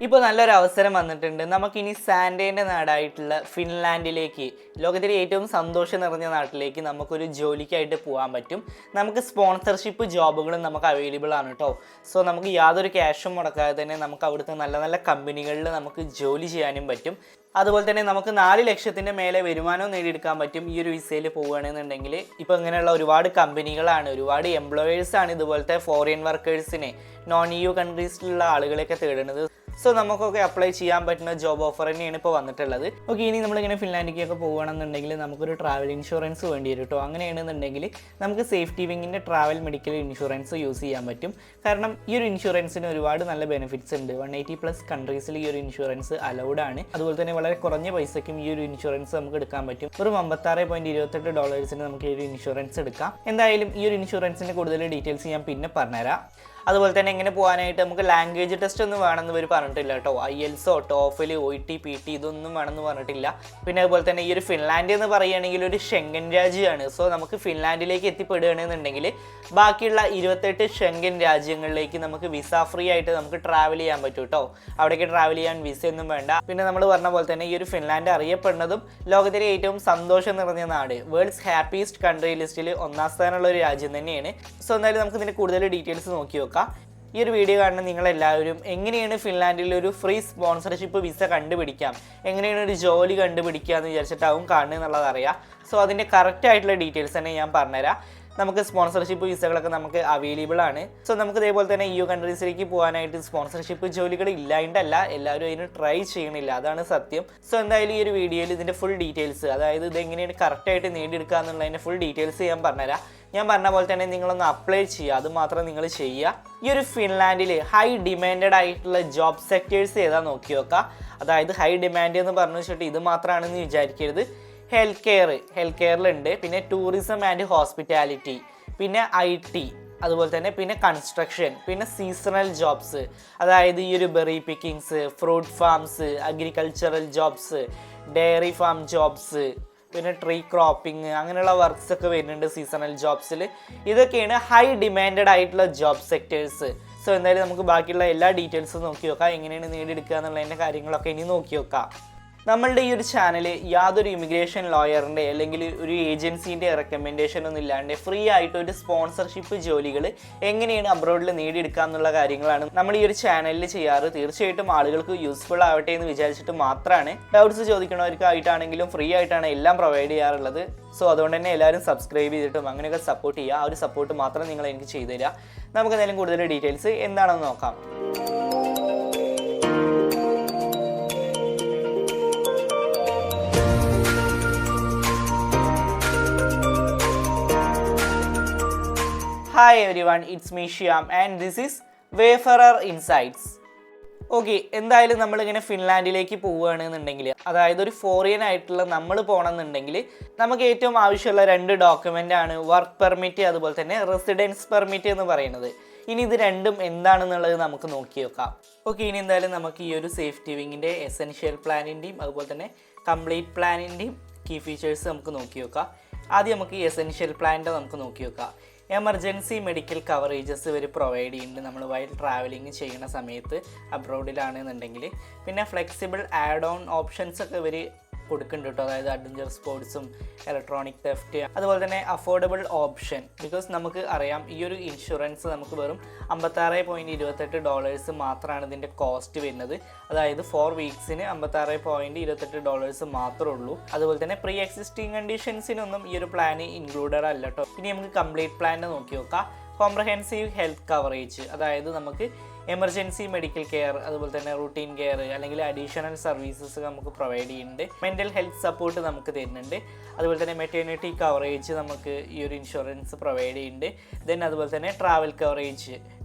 ഇപ്പോൾ നല്ലൊരു അവസരം വന്നിട്ടുണ്ട്. നമുക്കിനി സാൻഡേൻ്റെ നാടായിട്ടുള്ള ഫിൻലാൻഡിലേക്ക്, ലോകത്തിലെ ഏറ്റവും സന്തോഷം നിറഞ്ഞ നാട്ടിലേക്ക് നമുക്കൊരു ജോലിക്കായിട്ട് പോകാൻ പറ്റും. നമുക്ക് സ്പോൺസർഷിപ്പ് ജോബുകളും നമുക്ക് അവൈലബിൾ ആണ് കേട്ടോ. സോ നമുക്ക് യാതൊരു ക്യാഷും മുടക്കാതെ തന്നെ നമുക്ക് അവിടുത്തെ നല്ല നല്ല കമ്പനികളിൽ നമുക്ക് ജോലി ചെയ്യാനും പറ്റും. അതുപോലെ തന്നെ നമുക്ക് 4 ലക്ഷത്തിൻ്റെ മേലെ വരുമാനവും നേടിയെടുക്കാൻ പറ്റും ഈ ഒരു വിസയിൽ പോവുകയാണെന്നുണ്ടെങ്കിൽ. ഇപ്പോൾ ഇങ്ങനെയുള്ള ഒരുപാട് കമ്പനികളാണ്, ഒരുപാട് എംപ്ലോയേഴ്സാണ് ഇതുപോലത്തെ ഫോറിൻ വർക്കേഴ്സിനെ നോൺ EU കൺട്രീസിലുള്ള ആളുകളെയൊക്കെ തേടുന്നത്. സോ നമുക്കൊക്കെ അപ്ലൈ ചെയ്യാൻ പറ്റുന്ന ജോബ് ഓഫർ തന്നെയാണ് ഇപ്പോൾ വന്നിട്ടുള്ളത്. ഓക്കെ, ഇനി നമ്മളിങ്ങനെ ഫിൻലാൻഡിലേക്കൊക്കെ പോകുകയാണെന്നുണ്ടെങ്കിൽ നമുക്കൊരു ട്രാവൽ ഇൻഷുറൻസ് വേണ്ടി വരും കേട്ടോ. അങ്ങനെയാണെന്നുണ്ടെങ്കിൽ നമുക്ക് സേഫ്റ്റി വിങ്ങിൻ്റെ ട്രാവൽ മെഡിക്കൽ ഇൻഷുറൻസ് യൂസ് ചെയ്യാൻ പറ്റും. കാരണം ഈ ഒരു ഇൻഷുറൻസിന് ഒരുപാട് നല്ല ബെനിഫിറ്റ്സ് ഉണ്ട്. 180+ കൺട്രീസിൽ ഈ ഒരു ഇൻഷുറൻസ് അലൗഡ് ആണ്. അതുപോലെ തന്നെ വളരെ കുറഞ്ഞ പൈസയ്ക്കും ഈ ഒരു ഇൻഷുറൻസ് നമുക്ക് എടുക്കാൻ പറ്റും. ഒരു $56.28 നമുക്ക് ഈ ഒരു ഇൻഷുറൻസ് എടുക്കാം. എന്തായാലും ഈ ഒരു ഇൻഷുറൻസിൻ്റെ കൂടുതൽ ഡീറ്റെയിൽസ് ഞാൻ പിന്നെ പറഞ്ഞുതരാം. അതുപോലെ തന്നെ എങ്ങനെ പോകാനായിട്ട് നമുക്ക് ലാംഗ്വേജ് ടെസ്റ്റ് ഒന്നും വേണമെന്ന് ഇവർ പറഞ്ഞിട്ടില്ല കേട്ടോ. IELTS, TOEFL, OET, PT ഇതൊന്നും വേണമെന്ന് പറഞ്ഞിട്ടില്ല. പിന്നെ അതുപോലെ തന്നെ ഈ ഒരു ഫിൻലാൻഡ് എന്ന് പറയുകയാണെങ്കിൽ ഒരു ഷെങ്കൻ രാജ്യമാണ്. സോ നമുക്ക് ഫിൻലാൻഡിലേക്ക് എത്തിപ്പെടുകയാണെന്നുണ്ടെങ്കിൽ ബാക്കിയുള്ള 28 ഷെങ്കൻ രാജ്യങ്ങളിലേക്ക് നമുക്ക് വിസ ഫ്രീ ആയിട്ട് നമുക്ക് ട്രാവൽ ചെയ്യാൻ പറ്റും കേട്ടോ. അവിടേക്ക് ട്രാവൽ ചെയ്യാൻ വിസ ഒന്നും വേണ്ട. പിന്നെ നമ്മൾ പറഞ്ഞ പോലെ തന്നെ ഈ ഒരു ഫിൻലാൻഡ് അറിയപ്പെടുന്നതും ലോകത്തിലെ ഏറ്റവും സന്തോഷം നിറഞ്ഞ നാട്, വേൾഡ്സ് ഹാപ്പിയസ്റ്റ് കൺട്രി ലിസ്റ്റിൽ 1ാം സ്ഥാനമുള്ള ഒരു രാജ്യം തന്നെയാണ്. സോ എന്തായാലും നമുക്ക് ഇതിൻ്റെ കൂടുതൽ ഡീറ്റെയിൽസ് നോക്കി നോക്കാം. ഈ ഒരു വീഡിയോ കാണുന്ന നിങ്ങളെല്ലാവരും എങ്ങനെയാണ് ഫിൻലാൻഡിൽ ഒരു ഫ്രീ സ്പോൺസർഷിപ്പ് വിസ കണ്ടുപിടിക്കാം, എങ്ങനെയാണ് ഒരു ജോലി കണ്ടുപിടിക്കുക എന്ന് വിചാരിച്ചിട്ടാവും കാണുക എന്നുള്ളത് അറിയാം. സോ അതിൻ്റെ കറക്റ്റായിട്ടുള്ള ഡീറ്റെയിൽസ് തന്നെ ഞാൻ പറഞ്ഞുതരാം. നമുക്ക് സ്പോൺസർഷിപ്പ് വിസകളൊക്കെ നമുക്ക് അവൈലബിൾ ആണ്. സോ നമുക്ക് ഇതേപോലെ തന്നെ EU കൺട്രീസിലേക്ക് പോകാനായിട്ട് സ്പോൺസർഷിപ്പ് ജോലികൾ ഇല്ലായിട്ടല്ല, എല്ലാവരും അതിന് ട്രൈ ചെയ്യണില്ല, അതാണ് സത്യം. സോ എന്തായാലും ഈ ഒരു വീഡിയോയിൽ ഇതിൻ്റെ ഫുൾ ഡീറ്റെയിൽസ്, അതായത് ഇതെങ്ങനെയാണ് കറക്റ്റായിട്ട് നേടിയെടുക്കുക എന്നുള്ളതിൻ്റെ ഫുൾ ഡീറ്റെയിൽസ് ഞാൻ പറഞ്ഞുതരാം. ഞാൻ പറഞ്ഞ പോലെ തന്നെ നിങ്ങളൊന്ന് അപ്ലൈ ചെയ്യുക, അത് മാത്രം നിങ്ങൾ ചെയ്യുക. ഈ ഒരു ഫിൻലാൻഡിൽ ഹൈ ഡിമാൻഡഡ് ആയിട്ടുള്ള ജോബ് സെക്ടേഴ്സ് ഏതാ നോക്കി നോക്കുക. അതായത് ഹൈ ഡിമാൻഡ് എന്ന് പറഞ്ഞു വെച്ചിട്ട് ഇത് മാത്രമാണെന്ന് വിചാരിക്കരുത്. ഹെൽത്ത് കെയറിലുണ്ട്, പിന്നെ ടൂറിസം ആൻഡ് ഹോസ്പിറ്റാലിറ്റി, പിന്നെ IT, അതുപോലെ തന്നെ പിന്നെ കൺസ്ട്രക്ഷൻ, പിന്നെ സീസണൽ ജോബ്സ്, അതായത് ഈ ഒരു berry pickings, fruit farms, agricultural jobs, dairy farm jobs, പിന്നെ ട്രീ ക്രോപ്പിംഗ്, അങ്ങനെയുള്ള വർക്ക്സ് ഒക്കെ വരുന്നുണ്ട് സീസണൽ ജോബ്സിൽ. ഇതൊക്കെയാണ് ഹൈ ഡിമാൻഡഡ് ആയിട്ടുള്ള ജോബ് സെക്ടേഴ്സ്. സോ എന്തായാലും നമുക്ക് ബാക്കിയുള്ള എല്ലാ ഡീറ്റെയിൽസും നോക്കി നോക്കാം, എങ്ങനെയാണ് നേടിയെടുക്കുക എന്നുള്ളതിൻ്റെ കാര്യങ്ങളൊക്കെ ഇനി നോക്കി നോക്കാം. നമ്മളുടെ ഈ ഒരു ചാനൽ യാതൊരു ഇമിഗ്രേഷൻ ലോയറിൻ്റെ അല്ലെങ്കിൽ ഒരു ഏജൻസീൻ്റെ റെക്കമെൻഡേഷൻ ഒന്നും ഇല്ലാണ്ട് ഫ്രീ ആയിട്ട് ഒരു സ്പോൺസർഷിപ്പ് ജോലികൾ എങ്ങനെയാണ് അബ്രോഡിൽ നേടിയെടുക്കുക എന്നുള്ള കാര്യങ്ങളാണ് നമ്മൾ ഈ ഒരു ചാനലിൽ ചെയ്യാറ്. തീർച്ചയായിട്ടും ആളുകൾക്ക് യൂസ്ഫുൾ ആവട്ടെ എന്ന് വിചാരിച്ചിട്ട് മാത്രമാണ്. ഡൗട്ട്സ് ചോദിക്കണവർക്കായിട്ടാണെങ്കിലും ഫ്രീ ആയിട്ടാണ് എല്ലാം പ്രൊവൈഡ് ചെയ്യാറുള്ളത്. സോ അതുകൊണ്ട് തന്നെ എല്ലാവരും സബ്സ്ക്രൈബ് ചെയ്തിട്ടും അങ്ങനെയൊക്കെ സപ്പോർട്ട് ചെയ്യുക. ആ ഒരു സപ്പോർട്ട് മാത്രം നിങ്ങൾ എനിക്ക് ചെയ്തു തരിക. നമുക്ക് എന്തായാലും കൂടുതൽ ഡീറ്റെയിൽസ് എന്താണെന്ന് നോക്കാം. Hi everyone, it's me Shyam and this is Wayfarer Insights. Okay, എന്തായാലും നമ്മളിങ്ങനെ ഫിൻലാൻഡിലേക്ക് പോവുകയാണെന്നുണ്ടെങ്കിൽ, അതായത് ഒരു ഫോറിയൻ ആയിട്ടുള്ള നമ്മൾ പോകണമെന്നുണ്ടെങ്കിൽ നമുക്ക് ഏറ്റവും ആവശ്യമുള്ള 2 ഡോക്യുമെൻ്റ് ആണ് വർക്ക് പെർമിറ്റ്, അതുപോലെ തന്നെ റെസിഡൻസ് പെർമിറ്റ് എന്ന് പറയുന്നത്. ഇനി ഇത് രണ്ടും എന്താണെന്നുള്ളത് നമുക്ക് നോക്കി നോക്കാം. ഓക്കെ, ഇനി എന്തായാലും നമുക്ക് ഈ ഒരു സേഫ്റ്റി വിങ്ങിൻ്റെ എസെൻഷ്യൽ പ്ലാനിൻ്റെയും അതുപോലെ തന്നെ കംപ്ലീറ്റ് പ്ലാനിൻ്റെയും കീ ഫീച്ചേഴ്സ് നമുക്ക് നോക്കി നോക്കാം. ആദ്യം നമുക്ക് ഈ എസെൻഷ്യൽ പ്ലാനിൻ്റെ നമുക്ക് നോക്കി നോക്കാം. എമർജൻസി മെഡിക്കൽ കവറേജസ് ഇവർ പ്രൊവൈഡ് ചെയ്യുന്നുണ്ട് നമ്മൾ വൈൽ ട്രാവലിംഗ് ചെയ്യുന്ന സമയത്ത് അബ്രോഡിലാണെന്നുണ്ടെങ്കിൽ. പിന്നെ ഫ്ലെക്സിബിൾ ആഡ് ഓൺ ഓപ്ഷൻസ് ഒക്കെ ഇവർ കൊടുക്കുന്നുണ്ട് കേട്ടോ. അതായത് അഡ്വഞ്ചർ സ്പോർട്സും ഇലക്ട്രോണിക് തെഫ്റ്റ്, അതുപോലെ തന്നെ അഫോർഡബിൾ ഓപ്ഷൻ. ബിക്കോസ് നമുക്ക് അറിയാം ഈ ഒരു ഇൻഷുറൻസ് നമുക്ക് വെറും $56.28 മാത്രമാണ് ഇതിൻ്റെ കോസ്റ്റ് വരുന്നത്. അതായത് 4 വീക്സിന് $56.28 മാത്രമേ ഉള്ളൂ. അതുപോലെ തന്നെ പ്രീ എക്സിസ്റ്റിംഗ് കണ്ടീഷൻസിനൊന്നും ഈ ഒരു പ്ലാൻ ഇൻക്ലൂഡഡ് അല്ല കേട്ടോ. ഇനി നമുക്ക് കംപ്ലീറ്റ് പ്ലാൻ നോക്കി നോക്കാം. കോംപ്രഹെൻസീവ് ഹെൽത്ത് കവറേജ്, അതായത് നമുക്ക് എമർജൻസി മെഡിക്കൽ കെയർ, അതുപോലെ തന്നെ റൂട്ടീൻ കെയർ അല്ലെങ്കിൽ അഡീഷണൽ സർവീസസ് നമുക്ക് പ്രൊവൈഡ് ചെയ്യുന്നുണ്ട്. മെൻ്റൽ ഹെൽത്ത് സപ്പോർട്ട് നമുക്ക് തരുന്നുണ്ട്. അതുപോലെ തന്നെ മെറ്റേണിറ്റി കവറേജ് നമുക്ക് ഈ ഒരു ഇൻഷുറൻസ് പ്രൊവൈഡ് ചെയ്യുന്നുണ്ട്. ദെൻ അതുപോലെ തന്നെ ട്രാവൽ കവറേജ്,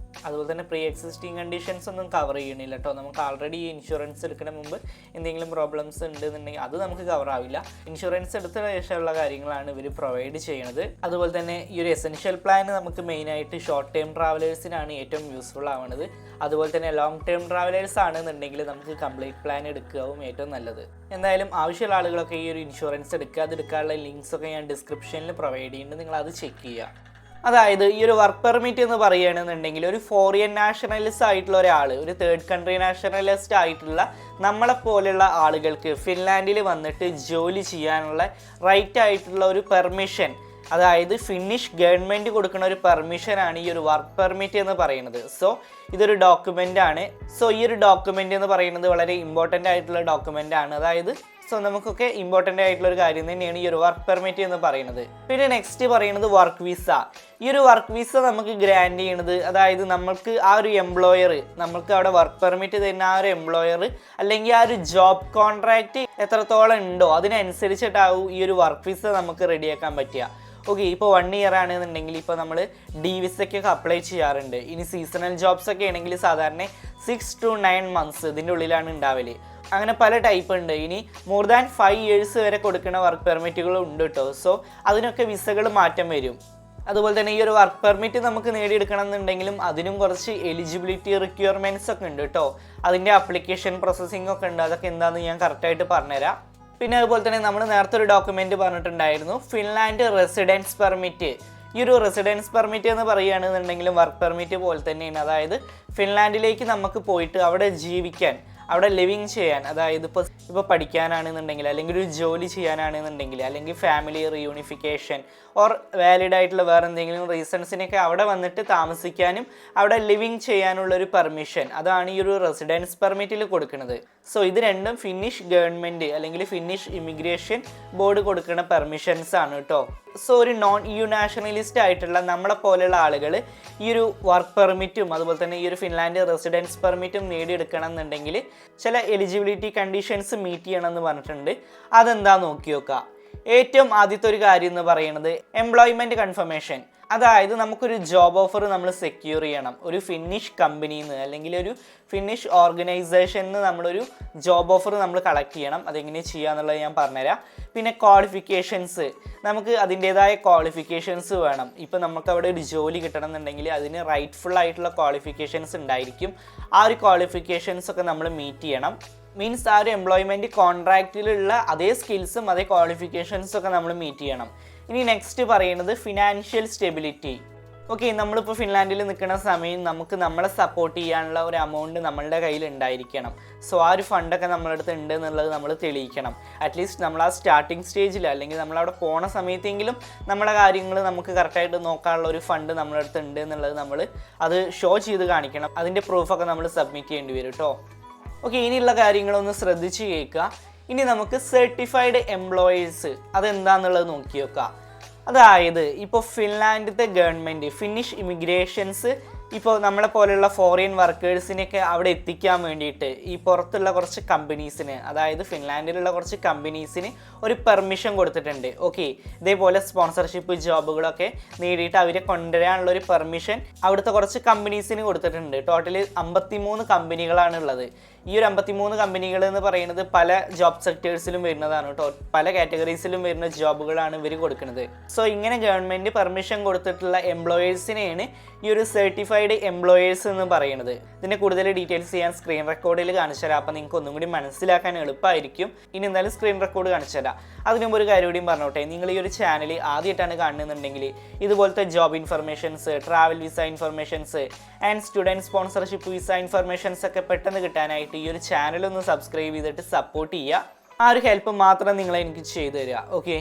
അതുപോലെ തന്നെ പ്രീ എക്സിസ്റ്റിംഗ് കണ്ടീഷൻസ് ഒന്നും കവർ ചെയ്യണില്ല കേട്ടോ. നമുക്ക് ആൾറെഡി ഈ ഇൻഷുറൻസ് എടുക്കുന്ന മുമ്പ് എന്തെങ്കിലും പ്രോബ്ലംസ് ഉണ്ടെന്നുണ്ടെങ്കിൽ അത് നമുക്ക് കവർ ആവില്ല. ഇൻഷുറൻസ് എടുത്ത ശേഷമുള്ള കാര്യങ്ങളാണ് ഇവർ പ്രൊവൈഡ് ചെയ്യുന്നത്. അതുപോലെ തന്നെ ഈ ഒരു എസെൻഷ്യൽ പ്ലാൻ നമുക്ക് മെയിനായിട്ട് ഷോർട്ട് ടേം ട്രാവലേഴ്സിനാണ് ഏറ്റവും യൂസ്ഫുൾ ആവുന്നത്. അതുപോലെ തന്നെ ലോങ് ടേം ട്രാവലേഴ്സ് ആണെന്നുണ്ടെങ്കിൽ നമുക്ക് കംപ്ലീറ്റ് പ്ലാൻ എടുക്കുകയും ഏറ്റവും നല്ലത്. എന്തായാലും ആവശ്യമുള്ള ആളുകളൊക്കെ ഈ ഒരു ഇൻഷുറൻസ് എടുക്കുക. അത് എടുക്കാനുള്ള ലിങ്ക്സൊക്കെ ഞാൻ ഡിസ്ക്രിപ്ഷനിൽ പ്രൊവൈഡ് ചെയ്യുന്നുണ്ട്, നിങ്ങൾ അത് ചെക്ക് ചെയ്യുക. അതായത് ഈ ഒരു വർക്ക് പെർമിറ്റ് എന്ന് പറയുകയാണെന്നുണ്ടെങ്കിൽ ഒരു ഫോറിൻ നാഷണലിസ്റ്റ് ആയിട്ടുള്ള ഒരാൾ, ഒരു തേർഡ് കൺട്രി നാഷണലിസ്റ്റ് ആയിട്ടുള്ള നമ്മളെപ്പോലെയുള്ള ആളുകൾക്ക് ഫിൻലാൻഡിൽ വന്നിട്ട് ജോലി ചെയ്യാനുള്ള റൈറ്റ് ആയിട്ടുള്ള ഒരു പെർമിഷൻ, അതായത് ഫിന്നിഷ് ഗവൺമെൻറ് കൊടുക്കുന്ന ഒരു പെർമിഷനാണ് ഈ ഒരു വർക്ക് പെർമിറ്റ് എന്ന് പറയുന്നത്. സോ ഇതൊരു ഡോക്യുമെൻ്റ് ആണ്. സോ ഈ ഒരു ഡോക്യുമെൻ്റ് എന്ന് പറയുന്നത് വളരെ ഇമ്പോർട്ടൻ്റ് ആയിട്ടുള്ള ഡോക്യുമെൻ്റ് ആണ്. അതായത് നമുക്കൊക്കെ ഇമ്പോർട്ടൻ്റ് ആയിട്ടുള്ള ഒരു കാര്യം തന്നെയാണ് ഈ ഒരു വർക്ക് പെർമിറ്റ് എന്ന് പറയുന്നത്. പിന്നെ നെക്സ്റ്റ് പറയുന്നത് വർക്ക് വിസ. ഈ ഒരു വർക്ക് വിസ നമുക്ക് ഗ്രാൻഡ് ചെയ്യണത്, അതായത് നമ്മൾക്ക് ആ ഒരു എംപ്ലോയർ, നമ്മൾക്ക് അവിടെ വർക്ക് പെർമിറ്റ് തരുന്ന ആ ഒരു എംപ്ലോയർ അല്ലെങ്കിൽ ആ ഒരു ജോബ് കോൺട്രാക്റ്റ് എത്രത്തോളം ഉണ്ടോ അതിനനുസരിച്ചിട്ടാവും ഈ ഒരു വർക്ക് വിസ നമുക്ക് റെഡിയാക്കാൻ പറ്റുക. ഓക്കെ, ഇപ്പോൾ 1 ഇയർ ആണെന്നുണ്ടെങ്കിൽ ഇപ്പോൾ നമ്മൾ ഡി വിസയ്ക്കൊക്കെ അപ്ലൈ ചെയ്യാറുണ്ട്. ഇനി സീസണൽ ജോബ്സ് ഒക്കെ ആണെങ്കിൽ സാധാരണ 6 to 9 months ഇതിൻ്റെ ഉള്ളിലാണ് ഉണ്ടാവല്. അങ്ങനെ പല ടൈപ്പ് ഉണ്ട്. ഇനി മോർ ദാൻ 5 years വരെ കൊടുക്കുന്ന വർക്ക് പെർമിറ്റുകളും ഉണ്ട് കേട്ടോ. സോ അതിനൊക്കെ വിസകൾ മാറ്റം വരും. അതുപോലെ തന്നെ ഈ ഒരു വർക്ക് പെർമിറ്റ് നമുക്ക് നേടിയെടുക്കണം എന്നുണ്ടെങ്കിലും അതിനും കുറച്ച് എലിജിബിലിറ്റി റിക്വയർമെൻറ്റ്സ് ഒക്കെ ഉണ്ട് കേട്ടോ. അതിൻ്റെ അപ്ലിക്കേഷൻ പ്രോസസ്സിംഗ് ഒക്കെ ഉണ്ട്. അതൊക്കെ എന്താണെന്ന് ഞാൻ കറക്റ്റായിട്ട് പറഞ്ഞുതരാം. പിന്നെ അതുപോലെ തന്നെ നമ്മൾ നേരത്തെ ഒരു ഡോക്യുമെൻ്റ് പറഞ്ഞിട്ടുണ്ടായിരുന്നു, ഫിൻലാൻഡ് റെസിഡൻസ് പെർമിറ്റ്. ഈ ഒരു റെസിഡൻസ് പെർമിറ്റ് എന്ന് പറയുകയാണെന്നുണ്ടെങ്കിലും വർക്ക് പെർമിറ്റ് പോലെ തന്നെയാണ്. അതായത് ഫിൻലാൻഡിലേക്ക് നമുക്ക് പോയിട്ട് അവിടെ ജീവിക്കാൻ, അവിടെ ലിവിങ് ചെയ്യാൻ, അതായത് ഇപ്പോൾ പഠിക്കാനാണെന്നുണ്ടെങ്കിൽ അല്ലെങ്കിൽ ഒരു ജോലി ചെയ്യാനാണെന്നുണ്ടെങ്കിൽ അല്ലെങ്കിൽ ഫാമിലി റീയൂണിഫിക്കേഷൻ ഓർ വാലിഡ് ആയിട്ടുള്ള വേറെ എന്തെങ്കിലും റീസൺസിനൊക്കെ അവിടെ വന്നിട്ട് താമസിക്കാനും അവിടെ ലിവിങ് ചെയ്യാനുള്ളൊരു പെർമിഷൻ, അതാണ് ഈ ഒരു റെസിഡൻസ് പെർമിറ്റിൽ കൊടുക്കുന്നത്. സോ ഇത് രണ്ടും ഫിന്നിഷ് ഗവൺമെൻറ് അല്ലെങ്കിൽ ഫിന്നിഷ് ഇമിഗ്രേഷൻ ബോർഡ് കൊടുക്കുന്ന പെർമിഷൻസ് ആണ് കേട്ടോ. സോ ഒരു നോൺ EU നാഷണലിസ്റ്റ് ആയിട്ടുള്ള നമ്മളെ പോലെയുള്ള ആളുകൾ ഈ ഒരു വർക്ക് പെർമിറ്റും അതുപോലെ തന്നെ ഈ ഒരു ഫിൻലാൻഡ് റെസിഡൻസ് പെർമിറ്റും നേടിയെടുക്കണം എന്നുണ്ടെങ്കിൽ ചില എലിജിബിലിറ്റി കണ്ടീഷൻസ് മീറ്റ് ചെയ്യണം എന്ന് പറഞ്ഞിട്ടുണ്ട്. അതെന്താ നോക്കി നോക്കുക. ഏറ്റവും ആദ്യത്തെ ഒരു കാര്യം എന്ന് പറയുന്നത് എംപ്ലോയ്മെൻറ്റ് കൺഫർമേഷൻ. അതായത് നമുക്കൊരു ജോബ് ഓഫർ നമ്മൾ സെക്യൂർ ചെയ്യണം ഒരു ഫിന്നിഷ് കമ്പനിയിൽ നിന്ന് അല്ലെങ്കിൽ ഒരു ഫിന്നിഷ് ഓർഗനൈസേഷനിൽ നിന്ന് നമ്മളൊരു ജോബ് ഓഫർ നമ്മൾ കളക്ട് ചെയ്യണം. അതെങ്ങനെ ചെയ്യുക എന്നുള്ളത് ഞാൻ പറഞ്ഞുതരാം. പിന്നെ ക്വാളിഫിക്കേഷൻസ്, നമുക്ക് അതിൻ്റേതായ ക്വാളിഫിക്കേഷൻസ് വേണം. ഇപ്പോൾ നമുക്ക് അവിടെ ഒരു ജോലി കിട്ടണം എന്നുണ്ടെങ്കിൽ അതിന് റൈറ്റ്ഫുൾ ആയിട്ടുള്ള ക്വാളിഫിക്കേഷൻസ് ഉണ്ടായിരിക്കും. ആ ഒരു ക്വാളിഫിക്കേഷൻസ് ഒക്കെ നമ്മൾ മീറ്റ് ചെയ്യണം. മീൻസ് ആ ഒരു എംപ്ലോയ്മെൻറ്റ് കോൺട്രാക്റ്റിലുള്ള അതേ സ്കിൽസും അതേ ക്വാളിഫിക്കേഷൻസും ഒക്കെ നമ്മൾ മീറ്റ് ചെയ്യണം. ഇനി നെക്സ്റ്റ് പറയുന്നത് ഫിനാൻഷ്യൽ സ്റ്റെബിലിറ്റി. ഓക്കെ, നമ്മളിപ്പോൾ ഫിൻലാൻഡിൽ നിൽക്കുന്ന സമയം നമുക്ക് നമ്മളെ സപ്പോർട്ട് ചെയ്യാനുള്ള ഒരു എമൗണ്ട് നമ്മളുടെ കയ്യിൽ ഉണ്ടായിരിക്കണം. സോ ആ ഒരു ഫണ്ടൊക്കെ നമ്മളെ അടുത്ത് ഉണ്ട് എന്നുള്ളത് നമ്മൾ തെളിയിക്കണം. അറ്റ്ലീസ്റ്റ് നമ്മൾ ആ സ്റ്റാർട്ടിങ് സ്റ്റേജിൽ അല്ലെങ്കിൽ നമ്മളവിടെ പോണ സമയത്തെങ്കിലും നമ്മളെ കാര്യങ്ങൾ നമുക്ക് കറക്റ്റായിട്ട് നോക്കാനുള്ള ഒരു ഫണ്ട് നമ്മളെ അടുത്ത് ഉണ്ട് എന്നുള്ളത് നമ്മൾ അത് ഷോ ചെയ്ത് കാണിക്കണം. അതിൻ്റെ പ്രൂഫൊക്കെ നമ്മൾ സബ്മിറ്റ് ചെയ്യേണ്ടി വരും കേട്ടോ. ഓക്കെ, ഇനിയുള്ള കാര്യങ്ങളൊന്ന് ശ്രദ്ധിച്ച് കേൾക്കുക. ഇനി നമുക്ക് സർട്ടിഫൈഡ് എംപ്ലോയീസ് അതെന്താണെന്നുള്ളത് നോക്കി നോക്കാം. അതായത് ഇപ്പോൾ ഫിൻലാൻഡിലത്തെ ഗവൺമെൻറ് ഫിന്നിഷ് ഇമിഗ്രേഷൻസ് ഇപ്പോൾ നമ്മളെ പോലെയുള്ള ഫോറിൻ വർക്കേഴ്സിനെയൊക്കെ അവിടെ എത്തിക്കാൻ വേണ്ടിയിട്ട് ഈ പുറത്തുള്ള കുറച്ച് കമ്പനീസിന്, അതായത് ഫിൻലാൻഡിലുള്ള കുറച്ച് കമ്പനീസിന് ഒരു പെർമിഷൻ കൊടുത്തിട്ടുണ്ട്. ഓക്കെ, ഇതേപോലെ സ്പോൺസർഷിപ്പ് ജോബുകളൊക്കെ നേടിയിട്ട് അവരെ കൊണ്ടുവരാനുള്ള ഒരു പെർമിഷൻ അവിടുത്തെ കുറച്ച് കമ്പനീസിന് കൊടുത്തിട്ടുണ്ട്. ടോട്ടൽ 53 കമ്പനികളാണ് ഉള്ളത്. ഈ ഒരു 53 കമ്പനികൾ എന്ന് പറയുന്നത് പല ജോബ് സെക്ടേഴ്സിലും വരുന്നതാണ് കേട്ടോ. പല കാറ്റഗറീസിലും വരുന്ന ജോബുകളാണ് ഇവർ കൊടുക്കുന്നത്. സോ ഇങ്ങനെ ഗവൺമെൻറ് പെർമിഷൻ കൊടുത്തിട്ടുള്ള എംപ്ലോയേഴ്സിനെയാണ് ഈ ഒരു സർട്ടിഫൈഡ് എംപ്ലോയേഴ്സ് എന്ന് പറയുന്നത്. ഇതിൻ്റെ കൂടുതൽ ഡീറ്റെയിൽസ് ഞാൻ സ്ക്രീൻ റെക്കോർഡിൽ കാണിച്ചു തരാം. അപ്പോൾ നിങ്ങൾക്ക് ഒന്നും കൂടി മനസ്സിലാക്കാൻ എളുപ്പമായിരിക്കും. ഇനി എന്തായാലും സ്ക്രീൻ റെക്കോർഡ് കാണിച്ചു തരാം. അതിനുമുമ്പ് ഒരു കാര്യം കൂടിയും പറഞ്ഞോട്ടെ, നിങ്ങൾ ഈ ഒരു ചാനൽ ആദ്യമായിട്ടാണ് കാണുന്നുണ്ടെങ്കിൽ ഇതുപോലത്തെ job informations, travel visa informations and student sponsorship visa informations ഒക്കെ പെട്ടെന്ന് കിട്ടാനായിട്ട് ഈ ഒരു ചാനൽ ഒന്ന് സബ്സ്ക്രൈബ് ചെയ്തിട്ട് സപ്പോർട്ട് ചെയ്യുക. ആ ഒരു ഹെൽപ്പ് മാത്രം നിങ്ങൾ എനിക്ക് ചെയ്തു തരിക. ഓക്കെ,